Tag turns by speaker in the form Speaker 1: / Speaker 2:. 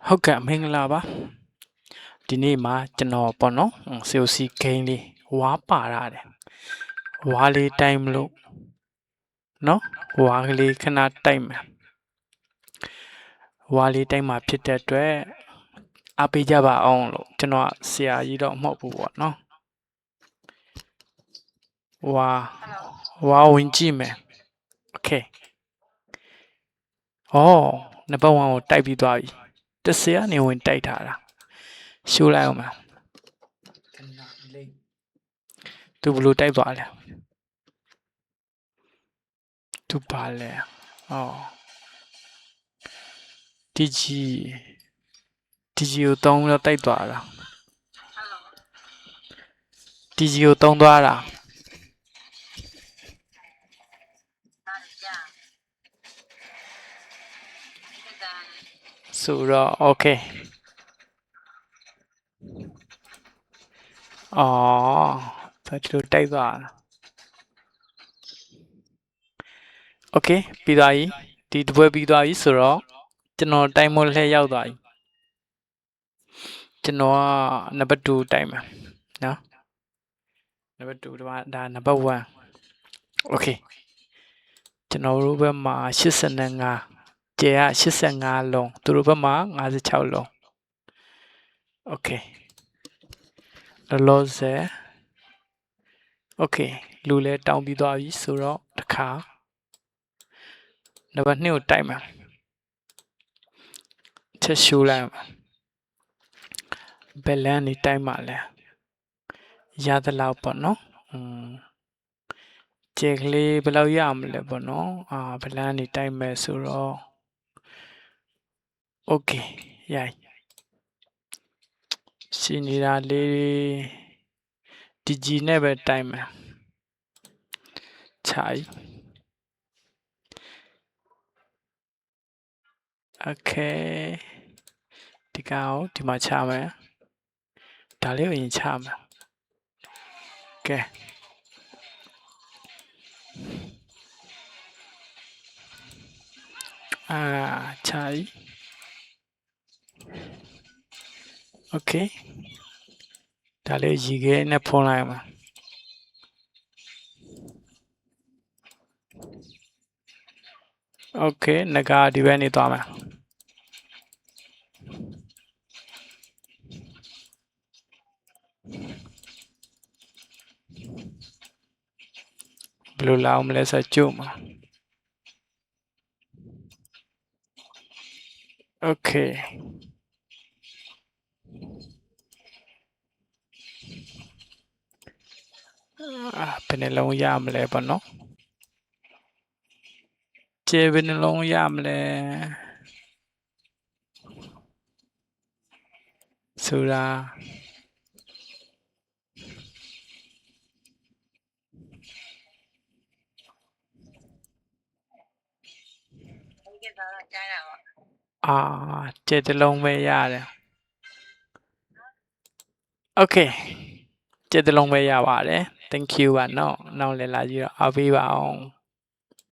Speaker 1: ဟုတ်ကဲ့မင်္ဂလာပါဒီနေ့မှာကျွန်တော်ပေါ့နော် COC game လေးဝါပါရတယ်ဝါလေးတိုင်းမလို့နော်ဝါကလေးခဏတိုက်မယ်ဝါလေးတိုင်းမှာဖြစ်တဲ့အတွက်အားပေးကြပါအောင်လို့ကျွန်တော်ဆရာကြီးတော့မဟုတ်ဘူးပေါ့နော်ဝါဝင်ကြည့်မယ်โอเคနံပါတ်1ကိုတိုက်ပြီးသွားပြီတစ်ဆယ်ကနေဝင်တိုက်ထားတာရှိုးလိုက်အောင်မယ်သူဘလို့တိုက်သွားလဲသူပါလဲဒီဂျီကိုတုံးတော့တိုက်သွားတာဒီဂျီကိုတုံးသွားတာဆိုတော့ okay ဒါဒီလိုတိုက်သွားတာ okay ပြီးသွားပြီဒီတပွဲပြီးသွားပြီဆိုတော့ကျွန်တော်တိုင်းမို့လှည့်ရောက်သွားပြီကျွန်တော်ကနံပါတ်2တိုက်မှာနော်နံပါတ်2ဒါနံပါတ်1 okay ကျွန်တော်တို့ဘက်မှာ85ကျဲက85လုံးသူတို့ဘက်မှာ56လုံး okay လောဆယ် okay လူလဲတောင်းပြီးသွားပြီဆိုတော့တခါနံပါတ်2ကိုတိုက်မှာချက်ရှိုးလိုက်မှာဘယ်လန်းနေတိုက်မှာလဲရသလောက်ပေါ့နော်ကျဲကလေးဘယ်လောက်ရမလဲပေါ့နော်ဘယ်လန်းနေတိုက်မယ်ဆိုတော့ okay ရိုက်ရှိနေတာလေးဒီဂျီနဲ့ပဲတိုက်မယ်ခြိုက်okay ဒီကောင်ဒီမှာချမယ်ဒါလေးကိုရင်ချမယ်ကဲခြိုက်okay ဒါလေးရီခဲနဲ့ဖုံးလိုက်မှာokay ငါဒီဘက်နေသွားမယ်ဘယ်လိုလာအောင်မလဲဆိုကြို့မှာokay ဘယ်နှလုံးရမလဲပေါ့နော်ကျေဘယ်နှလုံးရမလဲဆိုတာကျေတလုံးပဲရတယ် okay ကျေတလုံးပဲရပါတယ် thank you ပါနော်နောက်လည်းလာကြည့်တော့အားပေးပါအောင်